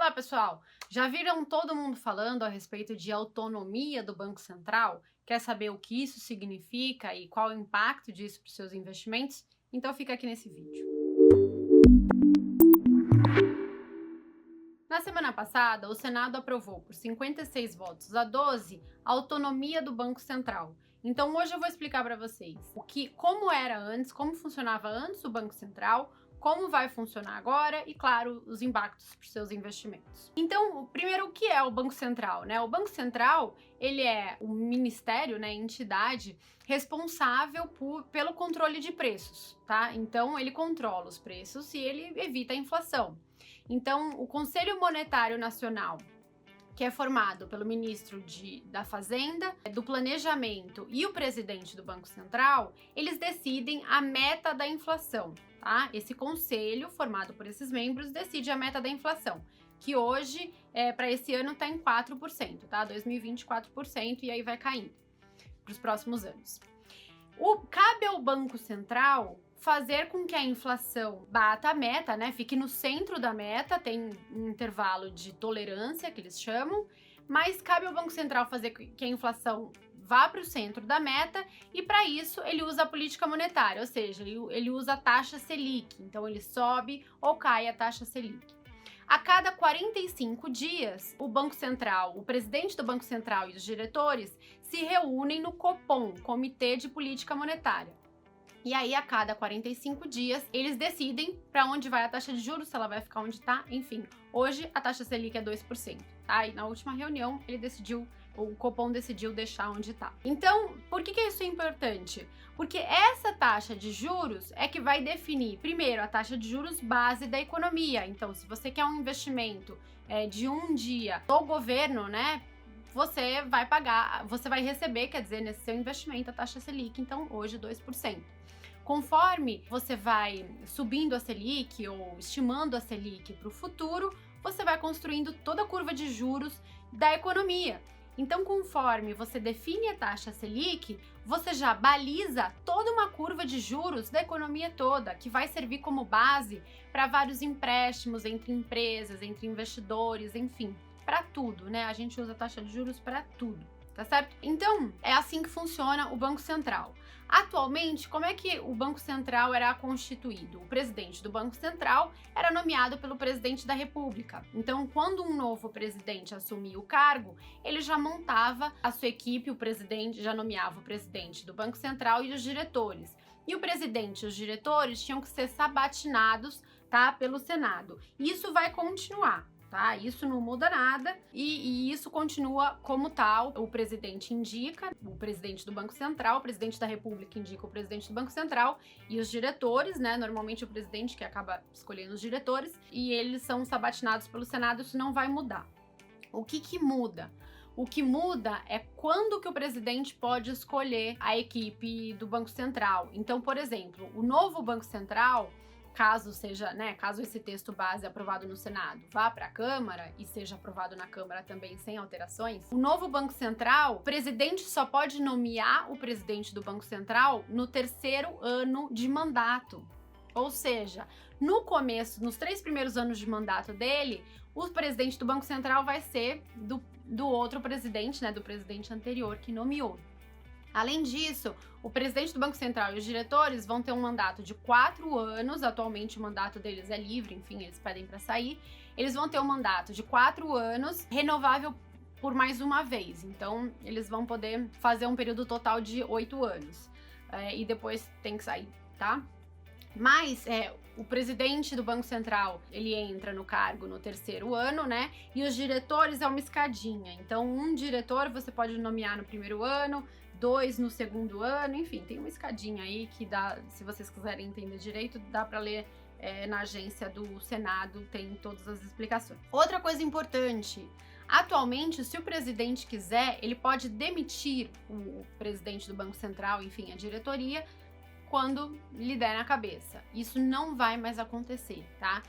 Olá, pessoal! Já viram todo mundo falando a respeito de autonomia do Banco Central? Quer saber o que isso significa e qual o impacto disso para os seus investimentos? Então fica aqui nesse vídeo. Na semana passada, o Senado aprovou por 56 votos a 12 a autonomia do Banco Central. Então hoje eu vou explicar para vocês como era antes, como funcionava antes o Banco Central, como vai funcionar agora e, claro, os impactos para os seus investimentos. Então, primeiro, o que é o Banco Central, né? O Banco Central, ele é um ministério, né, entidade responsável pelo controle de preços, tá? Então, ele controla os preços e ele evita a inflação. Então, o Conselho Monetário Nacional, que é formado pelo ministro da Fazenda, do Planejamento e o presidente do Banco Central, eles decidem a meta da inflação, tá? Esse conselho, formado por esses membros, decide a meta da inflação, que hoje, para esse ano, está em 4%, tá? 2020, 4%, e aí vai caindo para os próximos anos. Cabe ao Banco Central fazer com que a inflação bata a meta, né? Fique no centro da meta, tem um intervalo de tolerância, que eles chamam, mas cabe ao Banco Central fazer que a inflação vá para o centro da meta, e para isso ele usa a política monetária, ou seja, ele usa a taxa Selic, então ele sobe ou cai a taxa Selic. A cada 45 dias, o Banco Central, o presidente do Banco Central e os diretores se reúnem no Copom, Comitê de Política Monetária. E aí, a cada 45 dias, eles decidem para onde vai a taxa de juros, se ela vai ficar onde está, enfim. Hoje, a taxa Selic é 2%, tá? E na última reunião, o Copom decidiu deixar onde está. Então, por que isso é importante? Porque essa taxa de juros é que vai definir, primeiro, a taxa de juros base da economia. Então, se você quer um investimento de um dia do governo, né? Você vai receber, quer dizer, nesse seu investimento, a taxa Selic, então hoje 2%. Conforme você vai subindo a Selic ou estimando a Selic para o futuro, você vai construindo toda a curva de juros da economia. Então, conforme você define a taxa Selic, você já baliza toda uma curva de juros da economia toda, que vai servir como base para vários empréstimos entre empresas, entre investidores, enfim, para tudo, né? A gente usa a taxa de juros para tudo, tá certo? Então, é assim que funciona o Banco Central. Atualmente, como é que o Banco Central era constituído? O presidente do Banco Central era nomeado pelo presidente da República. Então, quando um novo presidente assumia o cargo, ele já montava a sua equipe, o presidente já nomeava o presidente do Banco Central e os diretores. E o presidente e os diretores tinham que ser sabatinados, tá, pelo Senado. Isso vai continuar. Tá? Isso não muda nada e isso continua como tal. O presidente indica o presidente do Banco Central, o presidente da República indica o presidente do Banco Central e os diretores, né? Normalmente o presidente que acaba escolhendo os diretores e eles são sabatinados pelo Senado, isso não vai mudar. O que muda? O que muda é quando que o presidente pode escolher a equipe do Banco Central. Então, por exemplo, o novo Banco Central, caso esse texto base aprovado no Senado vá para a Câmara e seja aprovado na Câmara também sem alterações, o novo Banco Central, o presidente só pode nomear o presidente do Banco Central no terceiro ano de mandato. Ou seja, no começo, nos 3 primeiros anos de mandato dele, o presidente do Banco Central vai ser do outro presidente, né, do presidente anterior que nomeou. Além disso, o presidente do Banco Central e os diretores vão ter um mandato de 4 anos, atualmente o mandato deles é livre, enfim, eles pedem para sair. Eles vão ter um mandato de 4 anos, renovável por mais uma vez, então eles vão poder fazer um período total de 8 anos, e depois tem que sair, tá? Mas o presidente do Banco Central, ele entra no cargo no terceiro ano, né? E os diretores é uma escadinha. Então, um diretor você pode nomear no primeiro ano, 2 no segundo ano, enfim, tem uma escadinha aí que dá, se vocês quiserem entender direito, dá para ler na agência do Senado, tem todas as explicações. Outra coisa importante, atualmente, se o presidente quiser, ele pode demitir o presidente do Banco Central, enfim, a diretoria, quando lhe der na cabeça. Isso não vai mais acontecer, tá?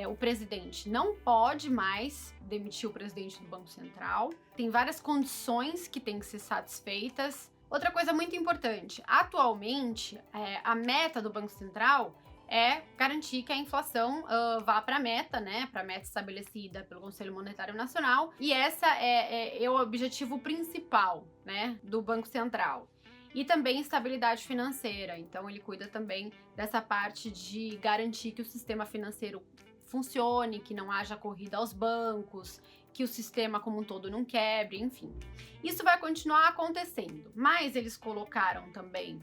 O presidente não pode mais demitir o presidente do Banco Central. Tem várias condições que têm que ser satisfeitas. Outra coisa muito importante, atualmente, a meta do Banco Central é garantir que a inflação vá para a meta, né? Para a meta estabelecida pelo Conselho Monetário Nacional. E essa é o objetivo principal, né, do Banco Central. E também estabilidade financeira. Então, ele cuida também dessa parte de garantir que o sistema financeiro funcione, que não haja corrida aos bancos, que o sistema como um todo não quebre, enfim. Isso vai continuar acontecendo, mas eles colocaram também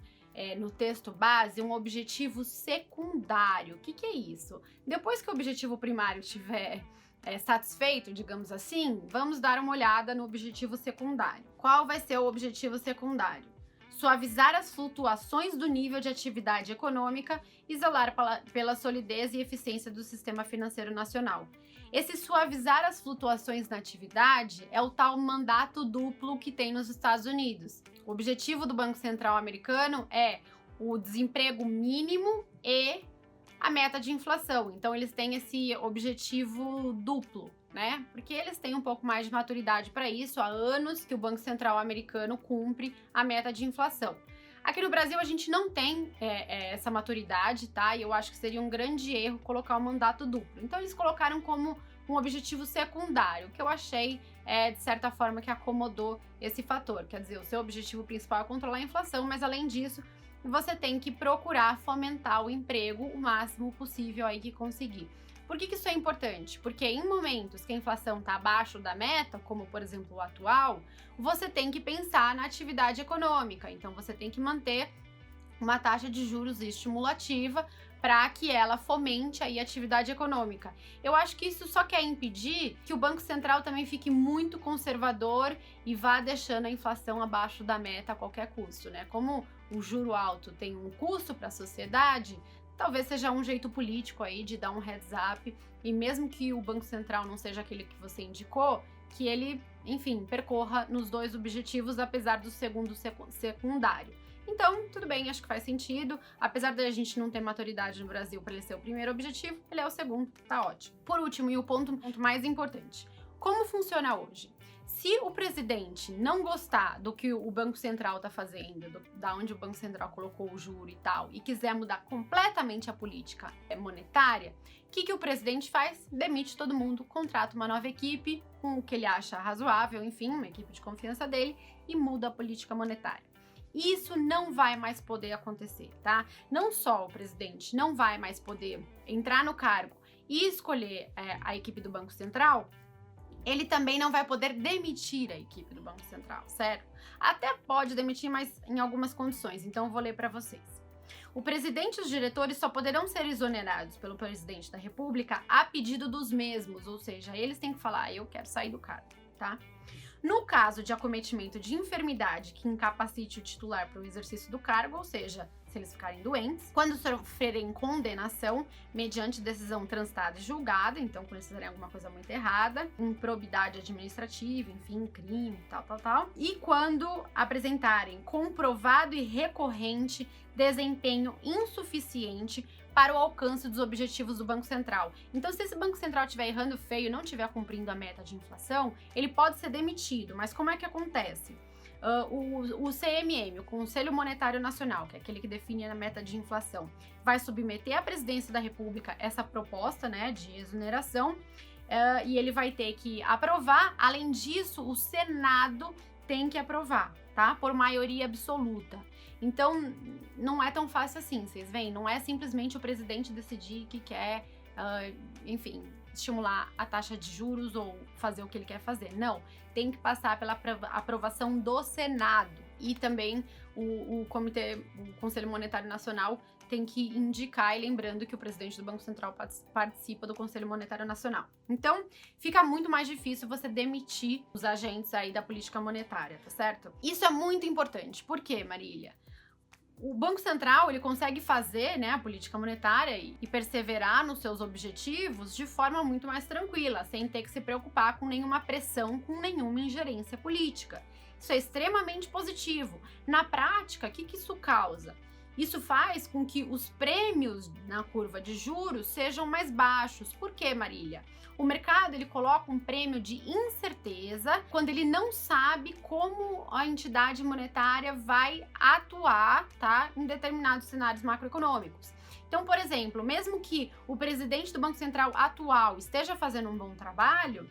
no texto base um objetivo secundário. O que é isso? Depois que o objetivo primário estiver satisfeito, digamos assim, vamos dar uma olhada no objetivo secundário. Qual vai ser o objetivo secundário? Suavizar as flutuações do nível de atividade econômica e zelar pela solidez e eficiência do sistema financeiro nacional. Esse suavizar as flutuações na atividade é o tal mandato duplo que tem nos Estados Unidos. O objetivo do Banco Central americano é o desemprego mínimo e a meta de inflação. Então, eles têm esse objetivo duplo, né? Porque eles têm um pouco mais de maturidade para isso. Há anos que o Banco Central americano cumpre a meta de inflação. Aqui no Brasil, a gente não tem essa maturidade, tá? E eu acho que seria um grande erro colocar o mandato duplo. Então, eles colocaram como um objetivo secundário, que eu achei, de certa forma, que acomodou esse fator. Quer dizer, o seu objetivo principal é controlar a inflação, mas, além disso, você tem que procurar fomentar o emprego o máximo possível aí que conseguir. Por que isso é importante? Porque em momentos que a inflação está abaixo da meta, como por exemplo o atual, você tem que pensar na atividade econômica. Então você tem que manter uma taxa de juros estimulativa para que ela fomente aí a atividade econômica. Eu acho que isso só quer impedir que o Banco Central também fique muito conservador e vá deixando a inflação abaixo da meta a qualquer custo, né? Como o juro alto tem um custo para a sociedade, talvez seja um jeito político aí de dar um heads up, e mesmo que o Banco Central não seja aquele que você indicou, que ele, enfim, percorra nos dois objetivos, apesar do segundo secundário. Então, tudo bem, acho que faz sentido. Apesar de a gente não ter maturidade no Brasil para ele ser o primeiro objetivo, ele é o segundo, tá ótimo. Por último, e o ponto mais importante, como funciona hoje? Se o presidente não gostar do que o Banco Central está fazendo, da onde o Banco Central colocou o juro e tal, e quiser mudar completamente a política monetária, o que o presidente faz? Demite todo mundo, contrata uma nova equipe com o que ele acha razoável, enfim, uma equipe de confiança dele, e muda a política monetária. Isso não vai mais poder acontecer, tá? Não só o presidente não vai mais poder entrar no cargo e escolher a equipe do Banco Central, ele também não vai poder demitir a equipe do Banco Central, certo? Até pode demitir, mas em algumas condições, então eu vou ler para vocês. O presidente e os diretores só poderão ser exonerados pelo presidente da República a pedido dos mesmos, ou seja, eles têm que falar, eu quero sair do cargo, tá? No caso de acometimento de enfermidade que incapacite o titular para o exercício do cargo, ou seja, se eles ficarem doentes, quando sofrerem condenação mediante decisão transitada e julgada, então quando eles fizerem alguma coisa muito errada, improbidade administrativa, enfim, crime, tal, e quando apresentarem comprovado e recorrente desempenho insuficiente para o alcance dos objetivos do Banco Central. Então, se esse Banco Central estiver errando feio e não estiver cumprindo a meta de inflação, ele pode ser demitido. Mas como é que acontece? O CMM, o Conselho Monetário Nacional, que é aquele que define a meta de inflação, vai submeter à presidência da República essa proposta, né, de exoneração, e ele vai ter que aprovar. Além disso, o Senado tem que aprovar, tá? Por maioria absoluta. Então, não é tão fácil assim, vocês veem? Não é simplesmente o presidente decidir que quer, enfim, estimular a taxa de juros ou fazer o que ele quer fazer. Não, tem que passar pela aprovação do Senado. E também o Conselho Monetário Nacional tem que indicar, e lembrando que o presidente do Banco Central participa do Conselho Monetário Nacional. Então, fica muito mais difícil você demitir os agentes aí da política monetária, tá certo? Isso é muito importante. Por quê, Marília? O Banco Central, ele consegue fazer, né, a política monetária e perseverar nos seus objetivos de forma muito mais tranquila, sem ter que se preocupar com nenhuma pressão, com nenhuma ingerência política. Isso é extremamente positivo. Na prática, o que isso causa? Isso faz com que os prêmios na curva de juros sejam mais baixos. Por quê, Marília? O mercado, ele coloca um prêmio de incerteza quando ele não sabe como a entidade monetária vai atuar, tá, em determinados cenários macroeconômicos. Então, por exemplo, mesmo que o presidente do Banco Central atual esteja fazendo um bom trabalho,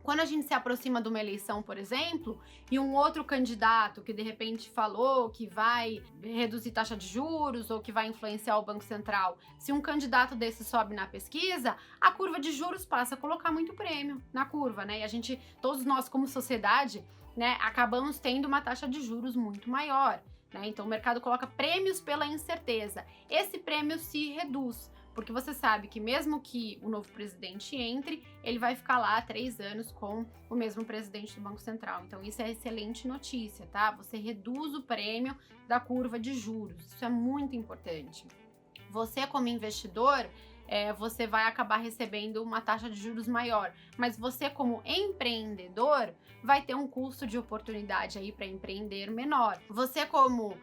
quando a gente se aproxima de uma eleição, por exemplo, e um outro candidato que de repente falou que vai reduzir taxa de juros ou que vai influenciar o Banco Central, se um candidato desse sobe na pesquisa, a curva de juros passa a colocar muito prêmio na curva, né? E a gente, todos nós como sociedade, né, acabamos tendo uma taxa de juros muito maior, né? Então o mercado coloca prêmios pela incerteza. Esse prêmio se reduz, porque você sabe que mesmo que o novo presidente entre, ele vai ficar lá 3 anos com o mesmo presidente do Banco Central. Então isso é excelente notícia, tá? Você reduz o prêmio da curva de juros. Isso é muito importante. Você, como investidor, você vai acabar recebendo uma taxa de juros maior, mas você, como empreendedor, vai ter um custo de oportunidade aí para empreender menor. Você, como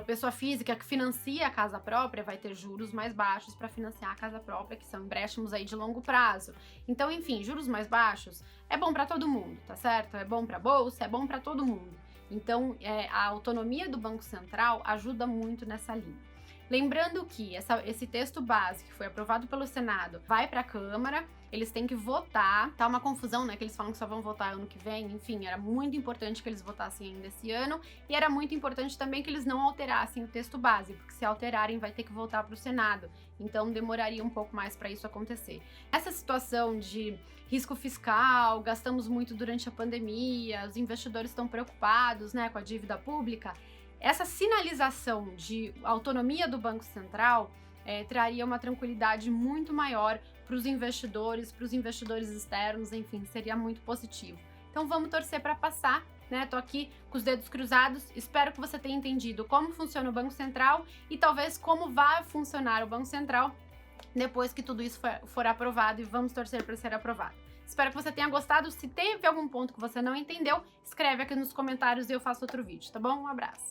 pessoa física que financia a casa própria, vai ter juros mais baixos para financiar a casa própria, que são empréstimos aí de longo prazo. Então, enfim, juros mais baixos é bom para todo mundo, tá certo? É bom para a bolsa, é bom para todo mundo. Então, a autonomia do Banco Central ajuda muito nessa linha. Lembrando que esse texto base que foi aprovado pelo Senado vai para a Câmara, eles têm que votar, tá uma confusão, né, que eles falam que só vão votar ano que vem, enfim, era muito importante que eles votassem ainda esse ano, e era muito importante também que eles não alterassem o texto base, porque se alterarem vai ter que voltar para o Senado, então demoraria um pouco mais para isso acontecer. Essa situação de risco fiscal, gastamos muito durante a pandemia, os investidores estão preocupados, né, com a dívida pública. Essa sinalização de autonomia do Banco Central traria uma tranquilidade muito maior para os investidores externos, enfim, seria muito positivo. Então vamos torcer para passar, né? Tô aqui com os dedos cruzados, espero que você tenha entendido como funciona o Banco Central e talvez como vai funcionar o Banco Central depois que tudo isso for aprovado, e vamos torcer para ser aprovado. Espero que você tenha gostado. Se teve algum ponto que você não entendeu, escreve aqui nos comentários e eu faço outro vídeo, tá bom? Um abraço!